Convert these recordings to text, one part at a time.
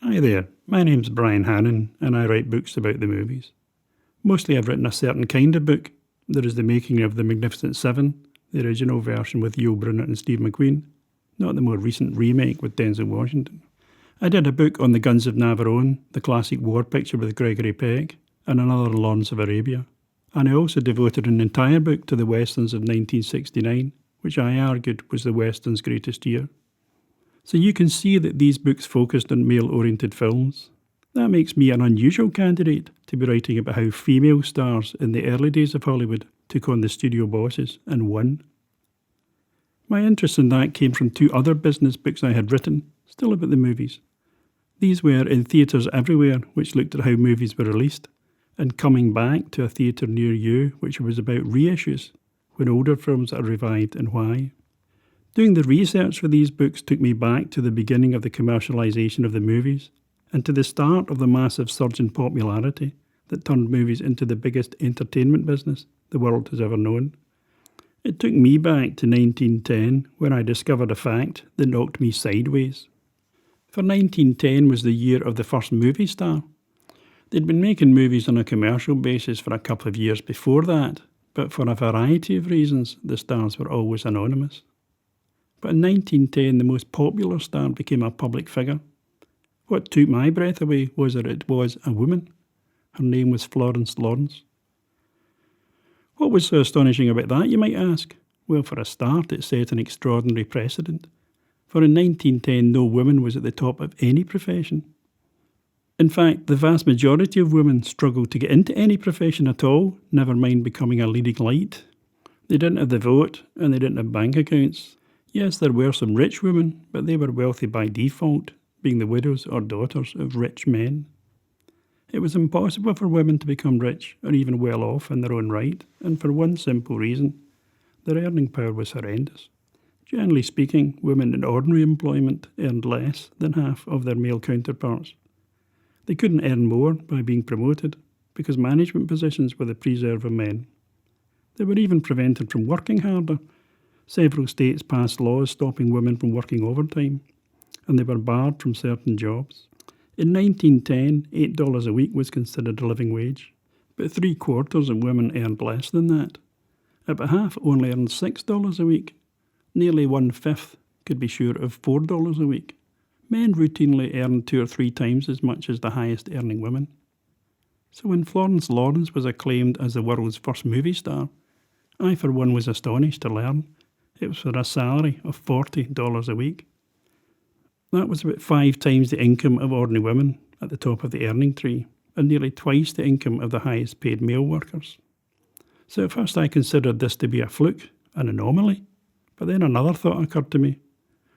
Hi there, my name's Brian Hannan and I write books about the movies. Mostly I've written a certain kind of book. There is The Making of the Magnificent Seven, the original version with Yul Brynner and Steve McQueen, not the more recent remake with Denzel Washington. I did a book on the Guns of Navarone, the classic war picture with Gregory Peck, and another on Lawrence of Arabia. And I also devoted an entire book to the westerns of 1969, which I argued was the western's greatest year. So you can see that these books focused on male-oriented films. That makes me an unusual candidate to be writing about how female stars in the early days of Hollywood took on the studio bosses and won. My interest in that came from two other business books I had written, still about the movies. These were In Theatres Everywhere, which looked at how movies were released, and Coming Back to a Theatre Near You, which was about reissues, when older films are revived and why. Doing the research for these books took me back to the beginning of the commercialisation of the movies and to the start of the massive surge in popularity that turned movies into the biggest entertainment business the world has ever known. It took me back to 1910 when I discovered a fact that knocked me sideways. For 1910 was the year of the first movie star. They'd been making movies on a commercial basis for a couple of years before that, but for a variety of reasons the stars were always anonymous. But in 1910, the most popular star became a public figure. What took my breath away was that it was a woman. Her name was Florence Lawrence. What was so astonishing about that, you might ask? Well, for a start, it set an extraordinary precedent. For in 1910, no woman was at the top of any profession. In fact, the vast majority of women struggled to get into any profession at all, never mind becoming a leading light. They didn't have the vote, and they didn't have bank accounts. Yes, there were some rich women, but they were wealthy by default, being the widows or daughters of rich men. It was impossible for women to become rich or even well off in their own right, and for one simple reason: their earning power was horrendous. Generally speaking, women in ordinary employment earned less than half of their male counterparts. They couldn't earn more by being promoted, because management positions were the preserve of men. They were even prevented from working harder. Several states passed laws stopping women from working overtime, and they were barred from certain jobs. In 1910, $8 a week was considered a living wage, but 3/4 of women earned less than that. About half only earned $6 a week. Nearly 1/5 could be sure of $4 a week. Men routinely earned 2 or 3 times as much as the highest earning women. So when Florence Lawrence was acclaimed as the world's first movie star, I for one was astonished to learn it was for a salary of $40 a week. That was about 5 times the income of ordinary women at the top of the earning tree, and nearly twice the income of the highest paid male workers. So at first I considered this to be a fluke, an anomaly, but then another thought occurred to me.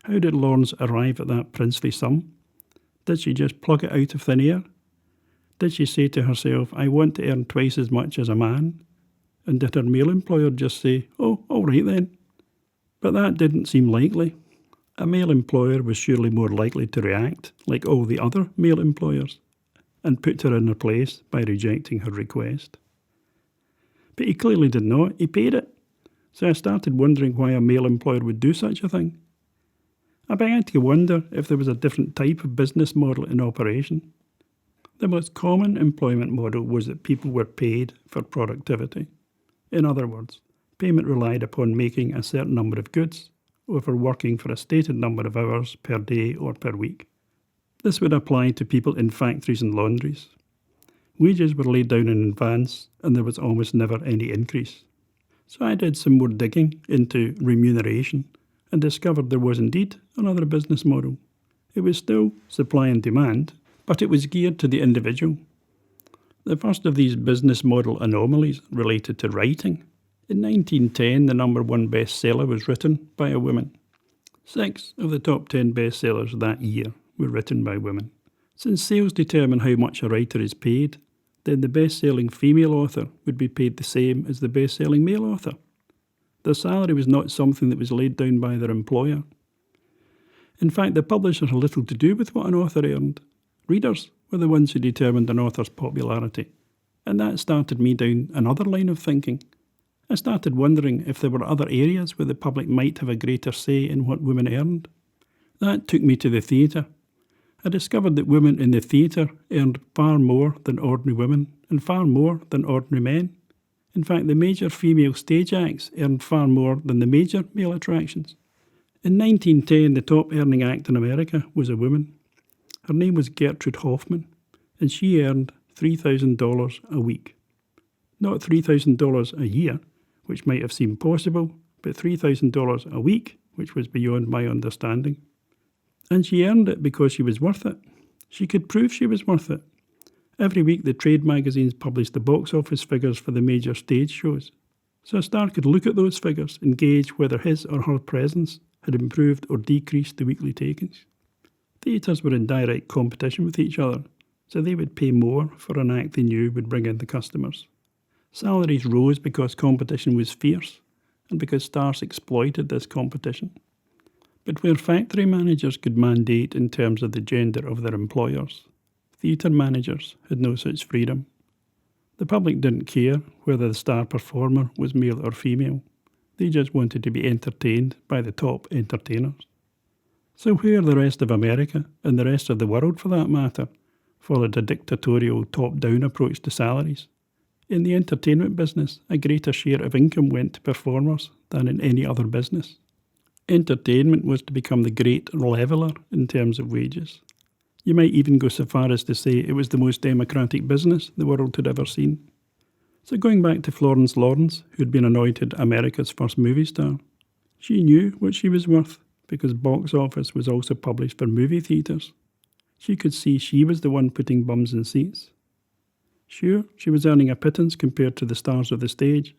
How did Lawrence arrive at that princely sum? Did she just plug it out of thin air? Did she say to herself, I want to earn twice as much as a man? And did her male employer just say, oh, all right then? But that didn't seem likely. A male employer was surely more likely to react, like all the other male employers, and put her in her place by rejecting her request. But he clearly did not. He paid it. So I started wondering why a male employer would do such a thing. I began to wonder if there was a different type of business model in operation. The most common employment model was that people were paid for productivity. In other words, payment relied upon making a certain number of goods, or for working for a stated number of hours per day or per week. This would apply to people in factories and laundries. Wages were laid down in advance, and there was almost never any increase. So I did some more digging into remuneration and discovered there was indeed another business model. It was still supply and demand, but it was geared to the individual. The first of these business model anomalies related to writing. In 1910, the number 1 bestseller was written by a woman. 6 of the top 10 bestsellers that year were written by women. Since sales determine how much a writer is paid, then the best-selling female author would be paid the same as the best-selling male author. Their salary was not something that was laid down by their employer. In fact, the publisher had little to do with what an author earned. Readers were the ones who determined an author's popularity, and that started me down another line of thinking. I started wondering if there were other areas where the public might have a greater say in what women earned. That took me to the theatre. I discovered that women in the theatre earned far more than ordinary women and far more than ordinary men. In fact, the major female stage acts earned far more than the major male attractions. In 1910, the top earning act in America was a woman. Her name was Gertrude Hoffman, and she earned $3,000 a week. Not $3,000 a year, which might have seemed possible, but $3,000 a week, which was beyond my understanding. And she earned it because she was worth it. She could prove she was worth it. Every week the trade magazines published the box office figures for the major stage shows. So a star could look at those figures and gauge whether his or her presence had improved or decreased the weekly takings. Theatres were in direct competition with each other, so they would pay more for an act they knew would bring in the customers. Salaries rose because competition was fierce and because stars exploited this competition. But where factory managers could mandate in terms of the gender of their employers, theatre managers had no such freedom. The public didn't care whether the star performer was male or female. They just wanted to be entertained by the top entertainers. So where the rest of America, and the rest of the world for that matter, followed a dictatorial top-down approach to salaries, in the entertainment business a greater share of income went to performers than in any other business. Entertainment was to become the great leveller in terms of wages. You might even go so far as to say it was the most democratic business the world had ever seen. So going back to Florence Lawrence, who'd been anointed America's first movie star, she knew what she was worth because box office was also published for movie theatres. She could see she was the one putting bums in seats. Sure, she was earning a pittance compared to the stars of the stage,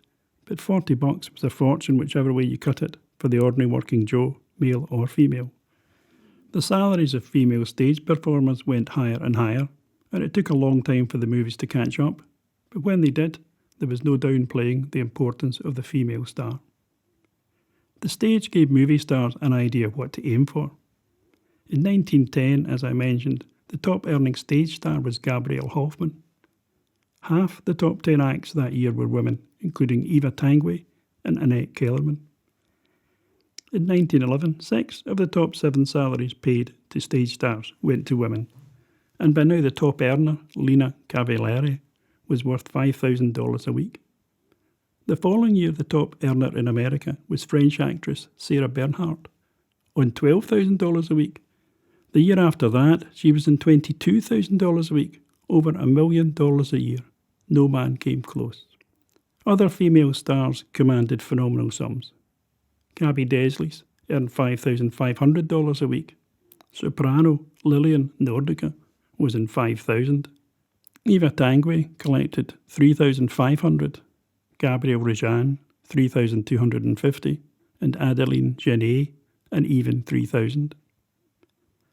but $40 was a fortune whichever way you cut it for the ordinary working Joe, male or female. The salaries of female stage performers went higher and higher, and it took a long time for the movies to catch up, but when they did, there was no downplaying the importance of the female star. The stage gave movie stars an idea of what to aim for. In 1910, as I mentioned, the top earning stage star was Gabrielle Hoffman. Half the top 10 acts that year were women, including Eva Tanguay and Annette Kellerman. In 1911, 6 of the top 7 salaries paid to stage stars went to women, and by now the top earner, Lena Cavallari, was worth $5,000 a week. The following year, the top earner in America was French actress Sarah Bernhardt, on $12,000 a week. The year after that, she was on $22,000 a week, over $1 million a year. No man came close. Other female stars commanded phenomenal sums. Gabby Deslys earned $5,500 a week. Soprano Lillian Nordica was in $5,000. Eva Tanguay collected $3,500. Gabrielle Regin $3,250, and Adeline Genet an even $3,000.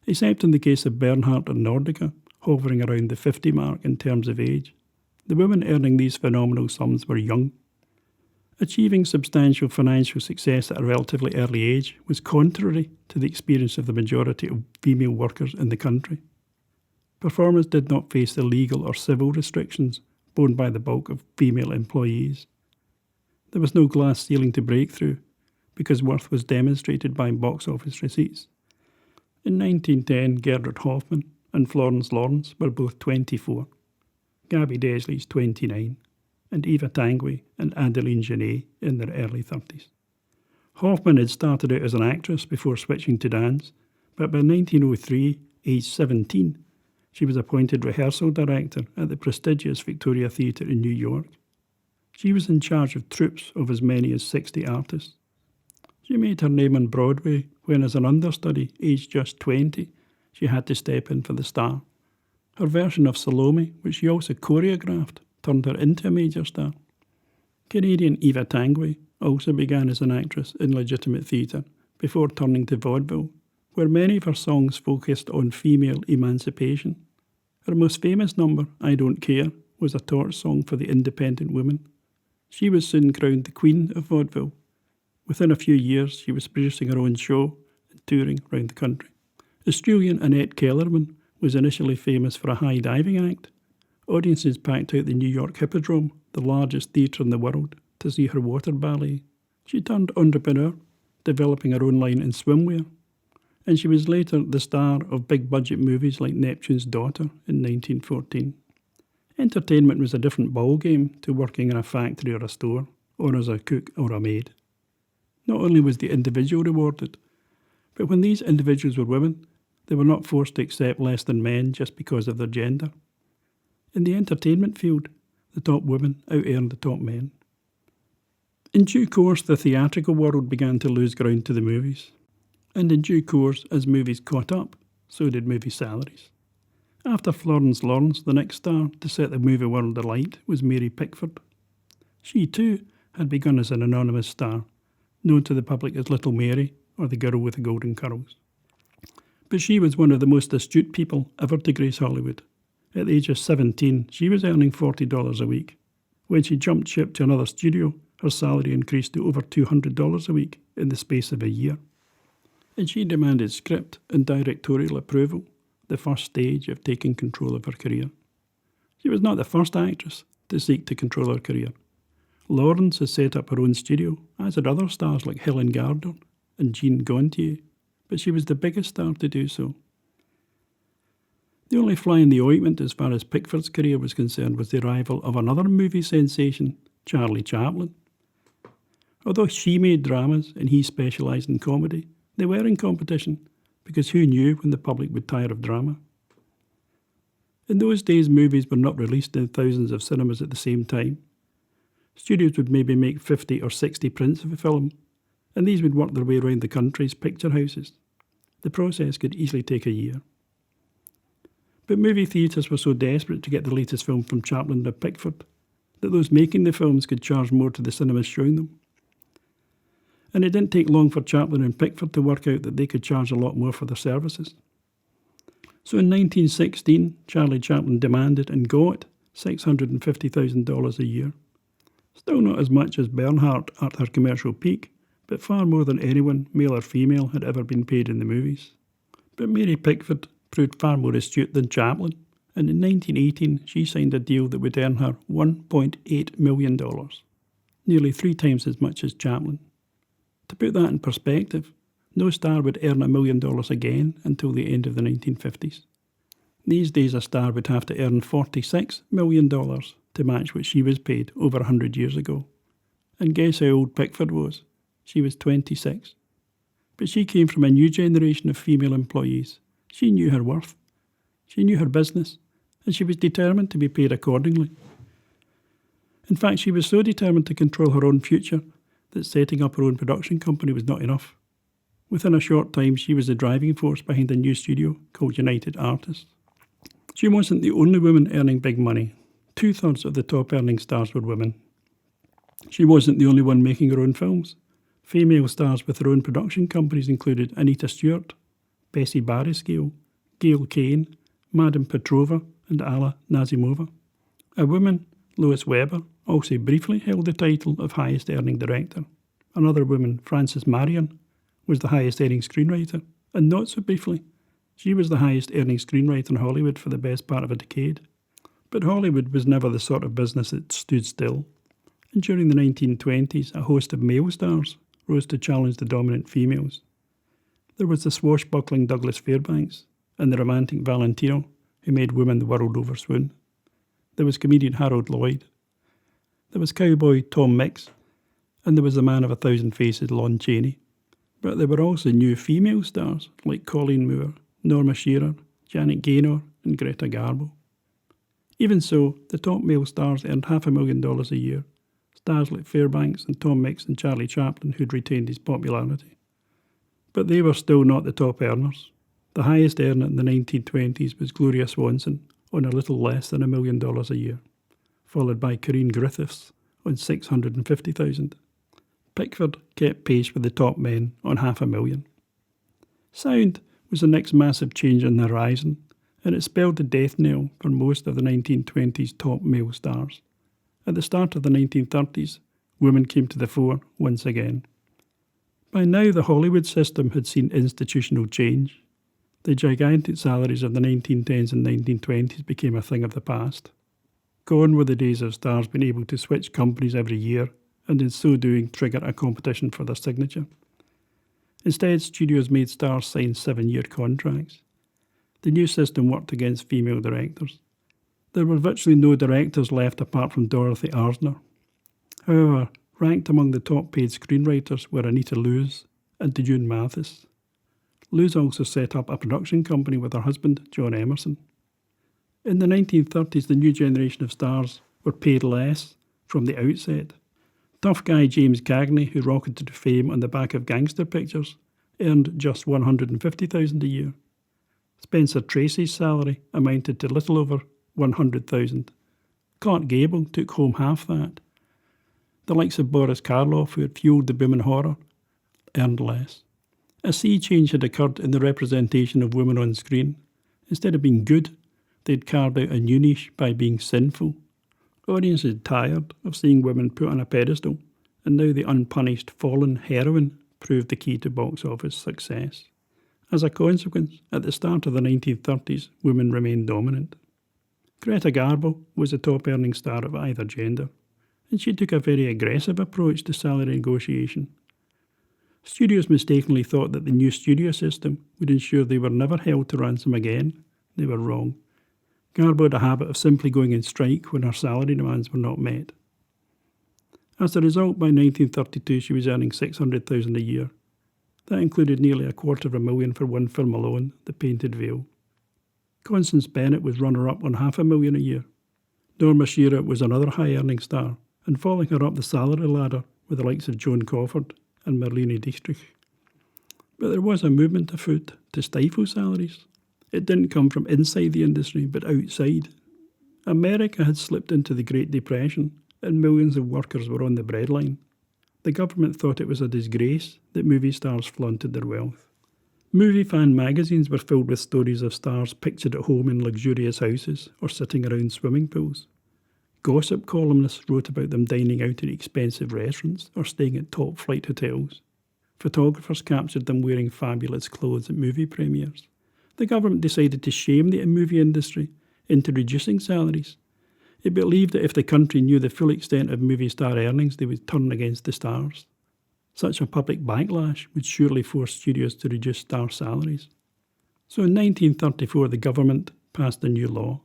Except in the case of Bernhardt and Nordica, hovering around the 50 mark in terms of age, the women earning these phenomenal sums were young. Achieving substantial financial success at a relatively early age was contrary to the experience of the majority of female workers in the country. Performers did not face the legal or civil restrictions borne by the bulk of female employees. There was no glass ceiling to break through because worth was demonstrated by box office receipts. In 1910, Gertrude Hoffman and Florence Lawrence were both 24, Gabby Deslys 29, and Eva Tanguay and Adeline Genet in their early 30s. Hoffman had started out as an actress before switching to dance, but by 1903, aged 17, she was appointed rehearsal director at the prestigious Victoria Theatre in New York. She was in charge of troupes of as many as 60 artists. She made her name on Broadway when, as an understudy, aged just 20, she had to step in for the star. Her version of Salome, which she also choreographed, turned her into a major star. Canadian Eva Tanguay also began as an actress in legitimate theatre before turning to vaudeville, where many of her songs focused on female emancipation. Her most famous number, I Don't Care, was a torch song for the independent woman. She was soon crowned the Queen of Vaudeville. Within a few years, she was producing her own show and touring around the country. Australian Annette Kellerman was initially famous for a high diving act. Audiences packed out the New York Hippodrome, the largest theatre in the world, to see her water ballet. She turned entrepreneur, developing her own line in swimwear. and she was later the star of big-budget movies like Neptune's Daughter in 1914. Entertainment was a different ballgame to working in a factory or a store, or as a cook or a maid. Not only was the individual rewarded, but when these individuals were women, they were not forced to accept less than men just because of their gender. In the entertainment field, the top women out-earned the top men. In due course, the theatrical world began to lose ground to the movies. And in due course, as movies caught up, so did movie salaries. After Florence Lawrence, the next star to set the movie world alight was Mary Pickford. She, too, had begun as an anonymous star, known to the public as Little Mary or the Girl with the Golden Curls. But she was one of the most astute people ever to grace Hollywood. At the age of 17, she was earning $40 a week. When she jumped ship to another studio, her salary increased to over $200 a week in the space of a year. And she demanded script and directorial approval, the first stage of taking control of her career. She was not the first actress to seek to control her career. Lawrence has set up her own studio, as had other stars like Helen Gardner and Jean Gontier, but she was the biggest star to do so. The only fly in the ointment as far as Pickford's career was concerned was the arrival of another movie sensation, Charlie Chaplin. Although she made dramas and he specialised in comedy, they were in competition, because who knew when the public would tire of drama? In those days, movies were not released in thousands of cinemas at the same time. Studios would maybe make 50 or 60 prints of a film, and these would work their way around the country's picture houses. The process could easily take a year. But movie theatres were so desperate to get the latest film from Chaplin or Pickford that those making the films could charge more to the cinemas showing them. And it didn't take long for Chaplin and Pickford to work out that they could charge a lot more for their services. So in 1916, Charlie Chaplin demanded and got $650,000 a year. Still not as much as Bernhardt at her commercial peak, but far more than anyone, male or female, had ever been paid in the movies. But Mary Pickford proved far more astute than Chaplin, and in 1918 she signed a deal that would earn her $1.8 million, nearly 3 times as much as Chaplin. To put that in perspective, no star would earn $1 million again until the end of the 1950s. These days a star would have to earn $46 million to match what she was paid over 100 years ago. And guess how old Pickford was? She was 26. But she came from a new generation of female employees. She knew her worth. She knew her business, and she was determined to be paid accordingly. In fact, she was so determined to control her own future that setting up her own production company was not enough. Within a short time, she was the driving force behind a new studio called United Artists. She wasn't the only woman earning big money. 2/3 of the top earning stars were women. She wasn't the only one making her own films. Female stars with their own production companies included Anita Stewart, Bessie Barriscale, Gail Kane, Madame Petrova and Alla Nazimova. A woman, Lois Weber, also briefly held the title of highest earning director. Another woman, Frances Marion, was the highest earning screenwriter, and not so briefly, she was the highest earning screenwriter in Hollywood for the best part of a decade. But Hollywood was never the sort of business that stood still, and during the 1920s a host of male stars rose to challenge the dominant females. There was the swashbuckling Douglas Fairbanks and the romantic Valentino who made women the world over swoon. There was comedian Harold Lloyd. There was cowboy Tom Mix, and there was the man of 1,000 faces Lon Chaney. But there were also new female stars like Colleen Moore, Norma Shearer, Janet Gaynor and Greta Garbo. Even so, the top male stars earned $500,000 a year. Stars like Fairbanks and Tom Mix and Charlie Chaplin who'd retained his popularity. But they were still not the top earners. The highest earner in the 1920s was Gloria Swanson on a little less than $1 million a year, followed by Corinne Griffiths on $650,000. Pickford kept pace with the top men on $500,000. Sound was the next massive change on the horizon, and it spelled the death knell for most of the 1920s top male stars. At the start of the 1930s, women came to the fore once again. By now, the Hollywood system had seen institutional change. The gigantic salaries of the 1910s and 1920s became a thing of the past. Gone were the days of stars being able to switch companies every year and in so doing trigger a competition for their signature. Instead, studios made stars sign 7-year contracts. The new system worked against female directors. There were virtually no directors left apart from Dorothy Arzner. However, ranked among the top-paid screenwriters were Anita Loos and June Mathis. Loos also set up a production company with her husband, John Emerson. In the 1930s, the new generation of stars were paid less from the outset. Tough guy James Cagney, who rocketed to fame on the back of gangster pictures, earned just $150,000 a year. Spencer Tracy's salary amounted to little over $100,000. Clark Gable took home half that. The likes of Boris Karloff, who had fueled the boom in horror, earned less. A sea change had occurred in the representation of women on screen. Instead of being good, they'd carved out a new niche by being sinful. Audiences had tired of seeing women put on a pedestal, and now the unpunished fallen heroine proved the key to box office success. As a consequence, at the start of the 1930s, women remained dominant. Greta Garbo was the top-earning star of either gender, and she took a very aggressive approach to salary negotiation. Studios mistakenly thought that the new studio system would ensure they were never held to ransom again. They were wrong. Garbo had a habit of simply going on strike when her salary demands were not met. As a result, by 1932 she was earning $600,000 a year. That included nearly $250,000 for one film alone, The Painted Veil. Constance Bennett was runner-up on $500,000 a year. Norma Shearer was another high-earning star, and following her up the salary ladder were the likes of Joan Crawford and Marlene Dietrich. But there was a movement afoot to stifle salaries. It didn't come from inside the industry, but outside. America had slipped into the Great Depression, and millions of workers were on the breadline. The government thought it was a disgrace that movie stars flaunted their wealth. Movie fan magazines were filled with stories of stars pictured at home in luxurious houses or sitting around swimming pools. Gossip columnists wrote about them dining out at expensive restaurants or staying at top-flight hotels. Photographers captured them wearing fabulous clothes at movie premieres. The government decided to shame the movie industry into reducing salaries. It believed that if the country knew the full extent of movie star earnings, they would turn against the stars. Such a public backlash would surely force studios to reduce star salaries. So in 1934, the government passed a new law.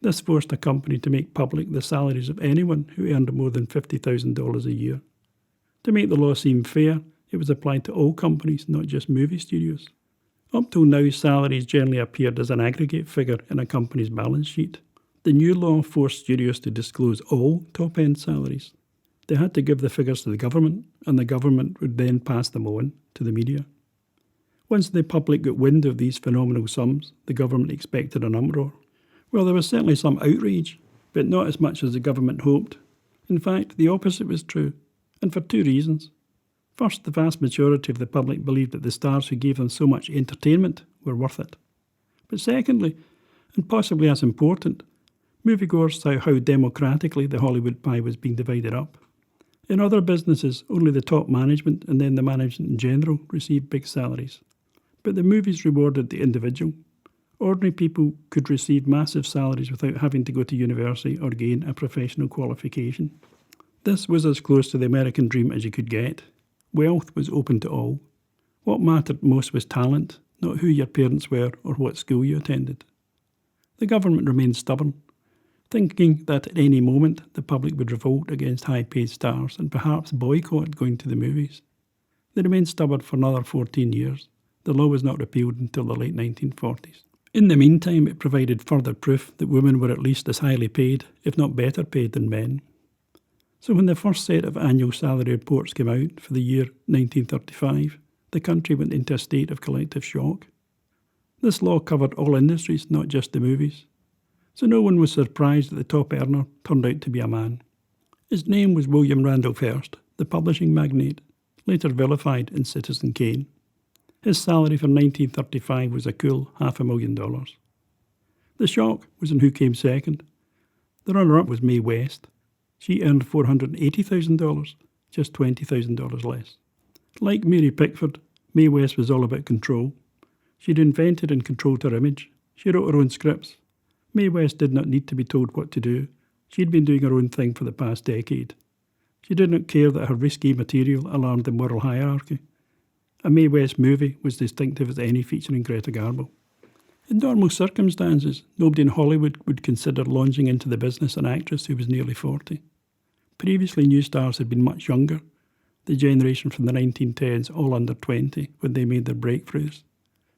This forced a company to make public the salaries of anyone who earned more than $50,000 a year. To make the law seem fair, it was applied to all companies, not just movie studios. Up till now, salaries generally appeared as an aggregate figure in a company's balance sheet. The new law forced studios to disclose all top-end salaries. They had to give the figures to the government, and the government would then pass them on to the media. Once the public got wind of these phenomenal sums, the government expected an uproar. Well, there was certainly some outrage, but not as much as the government hoped. In fact, the opposite was true, and for two reasons. First, the vast majority of the public believed that the stars who gave them so much entertainment were worth it. But secondly, and possibly as important, moviegoers saw how democratically the Hollywood pie was being divided up. In other businesses, only the top management and then the management in general received big salaries. But the movies rewarded the individual. Ordinary people could receive massive salaries without having to go to university or gain a professional qualification. This was as close to the American dream as you could get. Wealth was open to all. What mattered most was talent, not who your parents were or what school you attended. The government remained stubborn, thinking that at any moment the public would revolt against high-paid stars and perhaps boycott going to the movies. They remained stubborn for another 14 years. The law was not repealed until the late 1940s. In the meantime, it provided further proof that women were at least as highly paid, if not better paid, than men. So when the first set of annual salary reports came out for the year 1935, the country went into a state of collective shock. This law covered all industries, not just the movies. So no one was surprised that the top earner turned out to be a man. His name was William Randolph Hearst, the publishing magnate, later vilified in Citizen Kane. His salary for 1935 was a cool $500,000. The shock was in who came second. The runner-up was Mae West. She earned $480,000, just $20,000 less. Like Mary Pickford, Mae West was all about control. She'd invented and controlled her image. She wrote her own scripts. Mae West did not need to be told what to do. She'd been doing her own thing for the past decade. She did not care that her risky material alarmed the moral hierarchy. A Mae West movie was distinctive as any featuring Greta Garbo. In normal circumstances, nobody in Hollywood would consider launching into the business an actress who was nearly 40. Previously, new stars had been much younger, the generation from the 1910s all under 20 when they made their breakthroughs.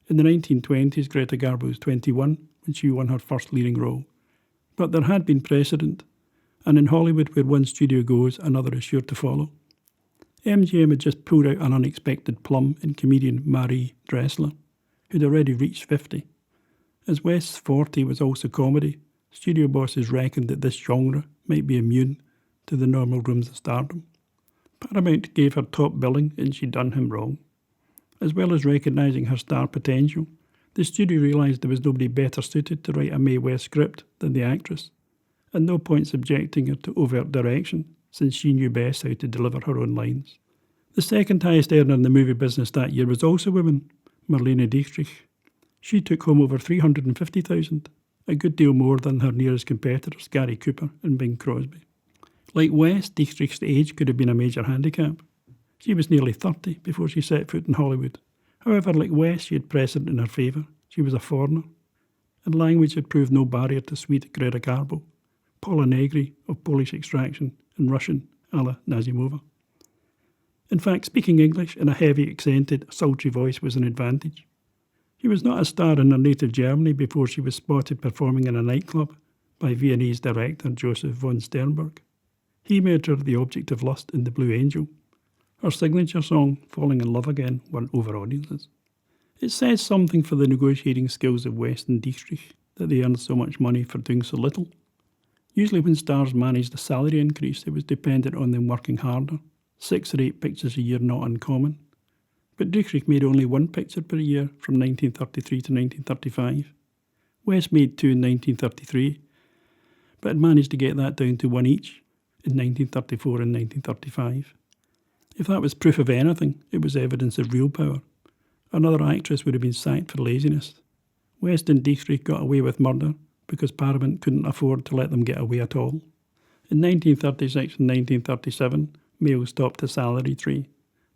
In the 1920s, Greta Garbo was 21 when she won her first leading role. But there had been precedent, and in Hollywood where one studio goes, another is sure to follow. MGM had just pulled out an unexpected plum in comedian Marie Dressler, who'd already reached 50. As West's 40 was also comedy, studio bosses reckoned that this genre might be immune to the normal rooms of stardom. Paramount gave her top billing and she'd done him wrong. As well as recognising her star potential, the studio realised there was nobody better suited to write a Mae West script than the actress, and no point subjecting her to overt direction, since she knew best how to deliver her own lines. The second highest earner in the movie business that year was also a woman, Marlene Dietrich. She took home over $350,000, a good deal more than her nearest competitors, Gary Cooper and Bing Crosby. Like West, Dietrich's age could have been a major handicap. She was nearly 30 before she set foot in Hollywood. However, like West, she had precedent in her favour. She was a foreigner, and language had proved no barrier to sweet Greta Garbo, Paula Negri of Polish extraction, and Russian Alla Nazimova. In fact, speaking English in a heavy, accented, sultry voice was an advantage. She was not a star in her native Germany before she was spotted performing in a nightclub by Viennese director Joseph von Sternberg. He made her the object of lust in The Blue Angel. Her signature song, Falling in Love Again, won over audiences. It says something for the negotiating skills of West and Dietrich that they earned so much money for doing so little. Usually when stars managed a salary increase, it was dependent on them working harder. 6 or 8 pictures a year not uncommon. But Dietrich made only 1 picture per year from 1933 to 1935. West made 2 in 1933, but had managed to get that down to 1 each in 1934 and 1935. If that was proof of anything, it was evidence of real power. Another actress would have been sacked for laziness. West and Dietrich got away with murder because Paramount couldn't afford to let them get away at all. In 1936 and 1937, males topped the salary tree,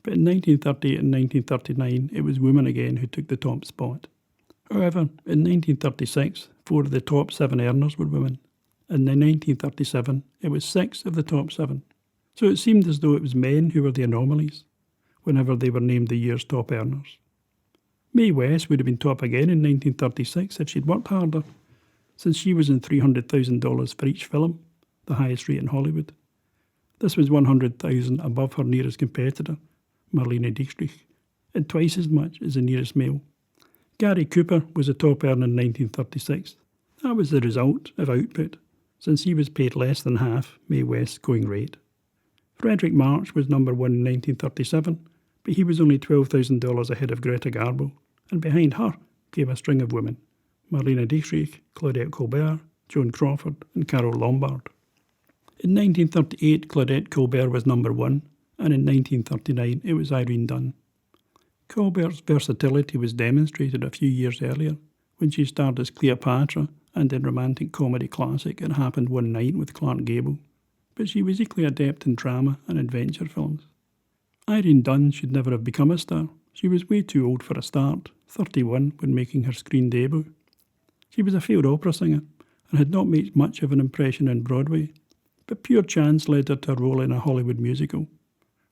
but in 1938 and 1939 it was women again who took the top spot. However, in 1936, 4 of the top 7 earners were women, and in 1937 it was 6 of the top 7. So it seemed as though it was men who were the anomalies whenever they were named the year's top earners. Mae West would have been top again in 1936 if she'd worked harder, since she was in $300,000 for each film, the highest rate in Hollywood. This was $100,000 above her nearest competitor, Marlene Dietrich, and twice as much as the nearest male. Gary Cooper was a top earner in 1936. That was the result of output, since he was paid less than half Mae West's going rate. Frederick March was number 1 in 1937, but he was only $12,000 ahead of Greta Garbo, and behind her came a string of women: Marlene Dietrich, Claudette Colbert, Joan Crawford, and Carole Lombard. In 1938, Claudette Colbert was number 1, and in 1939 it was Irene Dunne. Colbert's versatility was demonstrated a few years earlier when she starred as Cleopatra and in romantic comedy classic It Happened One Night with Clark Gable, but she was equally adept in drama and adventure films. Irene Dunne should never have become a star. She was way too old for a start, 31 when making her screen debut. She was a failed opera singer and had not made much of an impression on Broadway, but pure chance led her to a role in a Hollywood musical.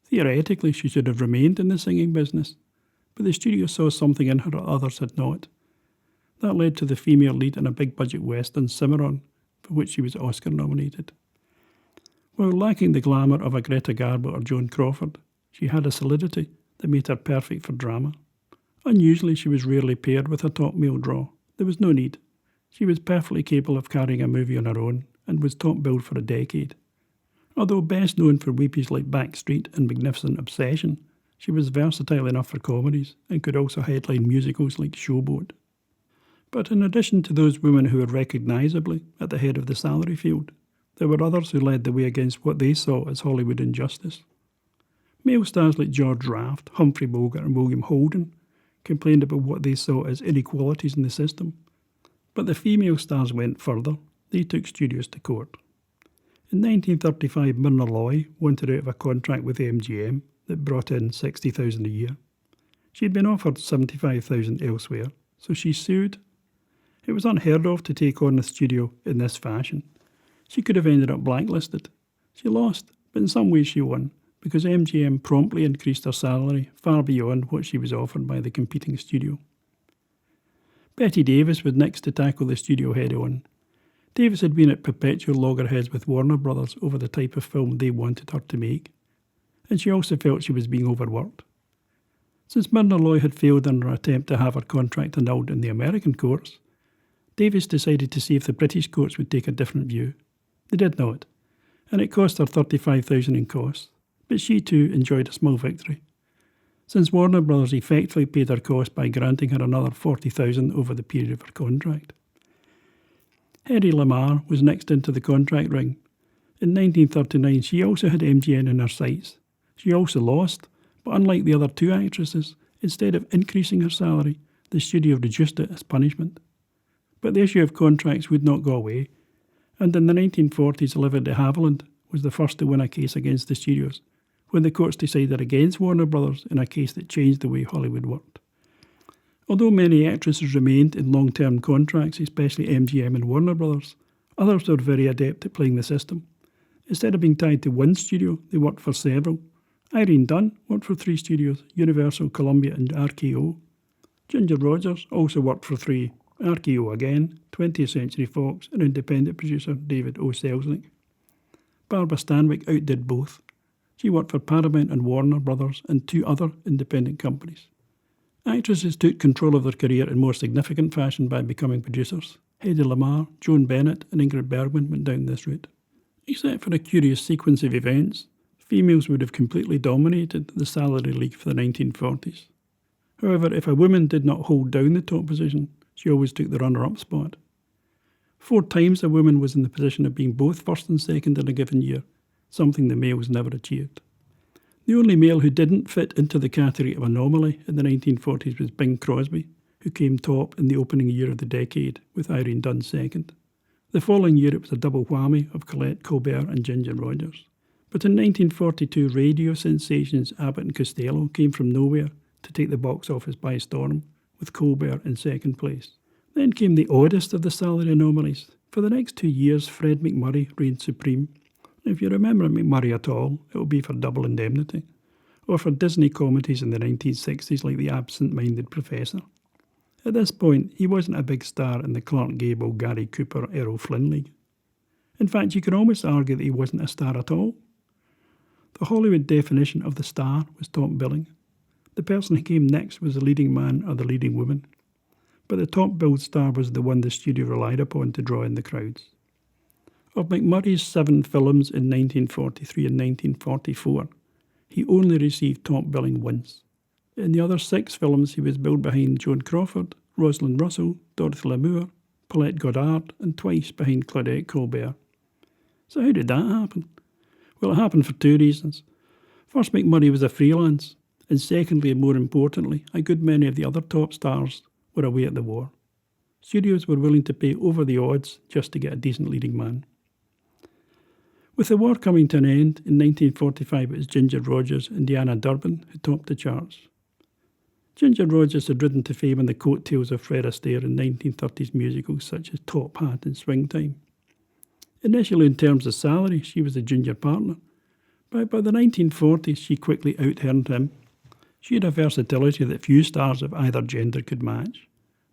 Theoretically, she should have remained in the singing business, but the studio saw something in her that others had not. That led to the female lead in a big-budget western, Cimarron, for which she was Oscar nominated. While lacking the glamour of a Greta Garbo or Joan Crawford, she had a solidity that made her perfect for drama. Unusually, she was rarely paired with a top male draw. There was no need. She was perfectly capable of carrying a movie on her own and was top billed for a decade. Although best known for weepies like Backstreet and Magnificent Obsession, she was versatile enough for comedies and could also headline musicals like Showboat. But in addition to those women who were recognisably at the head of the salary field, there were others who led the way against what they saw as Hollywood injustice. Male stars like George Raft, Humphrey Bogart and William Holden complained about what they saw as inequalities in the system. But the female stars went further. They took studios to court. In 1935, Myrna Loy wanted out of a contract with MGM that brought in $60,000 a year. She had been offered $75,000 elsewhere, so she sued. It was unheard of to take on the studio in this fashion. She could have ended up blacklisted. She lost, but in some ways she won, because MGM promptly increased her salary far beyond what she was offered by the competing studio. Betty Davis was next to tackle the studio head-on. Davis had been at perpetual loggerheads with Warner Brothers over the type of film they wanted her to make, and she also felt she was being overworked. Since Myrna Loy had failed in her attempt to have her contract annulled in the American courts, Davis decided to see if the British courts would take a different view. They did not, and it cost her $35,000 in costs, but she too enjoyed a small victory, since Warner Brothers effectively paid her costs by granting her another $40,000 over the period of her contract. Hedy Lamarr was next into the contract ring. In 1939, she also had MGM in her sights. She also lost, but unlike the other two actresses, instead of increasing her salary, the studio reduced it as punishment. But the issue of contracts would not go away, and in the 1940s, Olivia de Havilland was the first to win a case against the studios, when the courts decided against Warner Brothers in a case that changed the way Hollywood worked. Although many actresses remained in long-term contracts, especially MGM and Warner Brothers, others were very adept at playing the system. Instead of being tied to one studio, they worked for several. Irene Dunne worked for 3 studios, Universal, Columbia and RKO. Ginger Rogers also worked for 3, RKO again, 20th Century Fox and independent producer David O. Selznick. Barbara Stanwyck outdid both. She worked for Paramount and Warner Brothers and 2 other independent companies. Actresses took control of their career in more significant fashion by becoming producers. Hedy Lamarr, Joan Bennett and Ingrid Bergman went down this route. Except for a curious sequence of events, females would have completely dominated the salary league for the 1940s. However, if a woman did not hold down the top position, she always took the runner-up spot. 4 times a woman was in the position of being both first and second in a given year, something the males never achieved. The only male who didn't fit into the category of anomaly in the 1940s was Bing Crosby, who came top in the opening year of the decade, with Irene Dunne second. The following year it was a double whammy of Colette Colbert and Ginger Rogers. But in 1942, radio sensations Abbott and Costello came from nowhere to take the box office by storm, with Colbert in second place. Then came the oddest of the salary anomalies. For the next 2 years, Fred MacMurray reigned supreme. If you remember MacMurray at all, it will be for Double Indemnity, or for Disney comedies in the 1960s like The Absent-Minded Professor. At this point, he wasn't a big star in the Clark Gable, Gary Cooper, Errol Flynn league. In fact, you could almost argue that he wasn't a star at all. The Hollywood definition of the star was top billing. The person who came next was the leading man or the leading woman. But the top billed star was the one the studio relied upon to draw in the crowds. Of MacMurray's 7 films in 1943 and 1944, he only received top billing once. In the other 6 films, he was billed behind Joan Crawford, Rosalind Russell, Dorothy Lamour, Paulette Goddard, and twice behind Claudette Colbert. So how did that happen? Well, it happened for 2 reasons. First, MacMurray was a freelance, and secondly, and more importantly, a good many of the other top stars were away at the war. Studios were willing to pay over the odds just to get a decent leading man. With the war coming to an end, in 1945 it was Ginger Rogers and Deanna Durbin who topped the charts. Ginger Rogers had risen to fame on the coattails of Fred Astaire in 1930s musicals such as Top Hat and Swing Time. Initially, in terms of salary, she was the junior partner, but by the 1940s she quickly out-earned him. She had a versatility that few stars of either gender could match,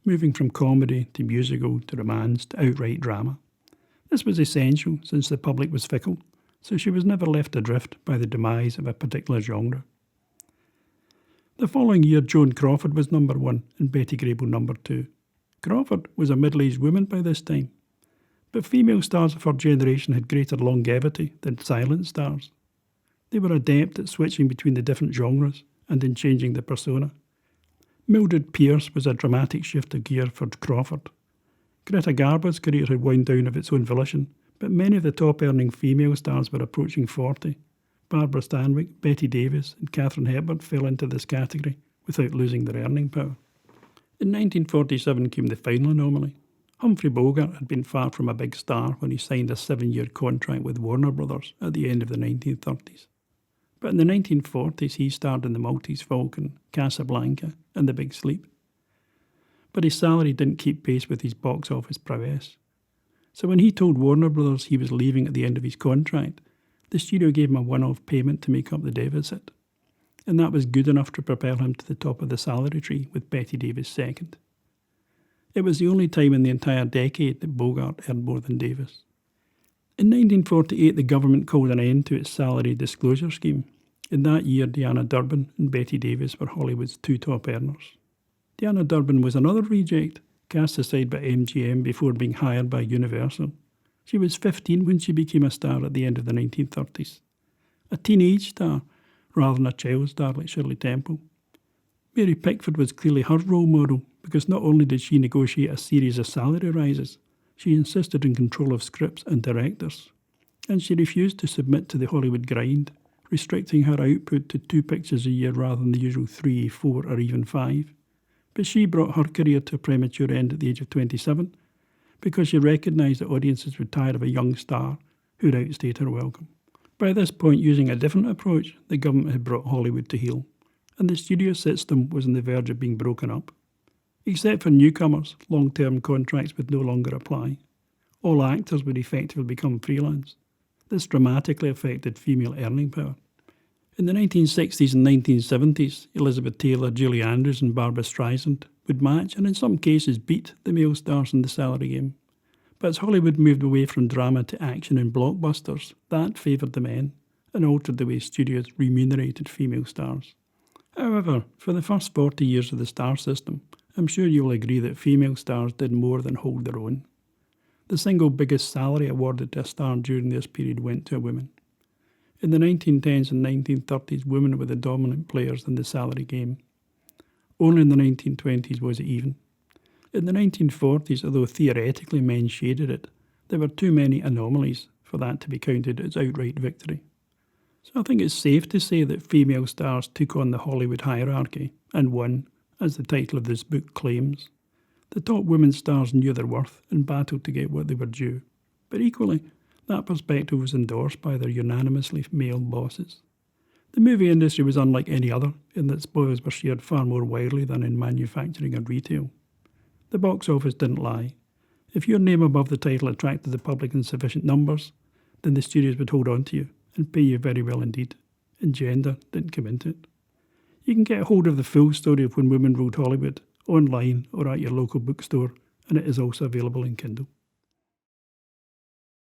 moving from comedy to musical to romance to outright drama. This was essential since the public was fickle, so she was never left adrift by the demise of a particular genre. The following year, Joan Crawford was number 1 and Betty Grable number 2. Crawford was a middle-aged woman by this time, but female stars of her generation had greater longevity than silent stars. They were adept at switching between the different genres and in changing the persona. Mildred Pierce was a dramatic shift of gear for Crawford. Greta Garbo's career had wound down of its own volition, but many of the top-earning female stars were approaching 40. Barbara Stanwyck, Betty Davis and Katharine Hepburn fell into this category without losing their earning power. In 1947 came the final anomaly. Humphrey Bogart had been far from a big star when he signed a 7-year contract with Warner Brothers at the end of the 1930s. But in the 1940s he starred in The Maltese Falcon, Casablanca and The Big Sleep. But his salary didn't keep pace with his box office prowess. So when he told Warner Brothers he was leaving at the end of his contract, the studio gave him a one-off payment to make up the deficit. And that was good enough to propel him to the top of the salary tree with Betty Davis second. It was the only time in the entire decade that Bogart earned more than Davis. In 1948, the government called an end to its salary disclosure scheme. In that year, Deanna Durbin and Betty Davis were Hollywood's two top earners. Deanna Durbin was another reject, cast aside by MGM before being hired by Universal. She was 15 when she became a star at the end of the 1930s. A teenage star, rather than a child star like Shirley Temple. Mary Pickford was clearly her role model because not only did she negotiate a series of salary rises, she insisted on control of scripts and directors. And she refused to submit to the Hollywood grind, restricting her output to 2 pictures a year rather than the usual 3, 4 or even 5. But she brought her career to a premature end at the age of 27 because she recognised that audiences would tire of a young star who'd outstayed her welcome. By this point, using a different approach, the government had brought Hollywood to heel, and the studio system was on the verge of being broken up. Except for newcomers, long-term contracts would no longer apply. All actors would effectively become freelance. This dramatically affected female earning power. In the 1960s and 1970s, Elizabeth Taylor, Julie Andrews and Barbra Streisand would match and in some cases beat the male stars in the salary game. But as Hollywood moved away from drama to action and blockbusters, that favoured the men and altered the way studios remunerated female stars. However, for the first 40 years of the star system, I'm sure you'll agree that female stars did more than hold their own. The single biggest salary awarded to a star during this period went to a woman. In the 1910s and 1930s, women were the dominant players in the salary game. Only in the 1920s was it even. In the 1940s, although theoretically men shaded it, there were too many anomalies for that to be counted as outright victory. So I think it's safe to say that female stars took on the Hollywood hierarchy and won, as the title of this book claims. The top women stars knew their worth and battled to get what they were due. But equally, that perspective was endorsed by their unanimously male bosses. The movie industry was unlike any other in that spoils were shared far more widely than in manufacturing and retail. The box office didn't lie. If your name above the title attracted the public in sufficient numbers, then the studios would hold on to you and pay you very well indeed, and gender didn't come into it. You can get a hold of the full story of When Women Ruled Hollywood online or at your local bookstore, and it is also available in Kindle.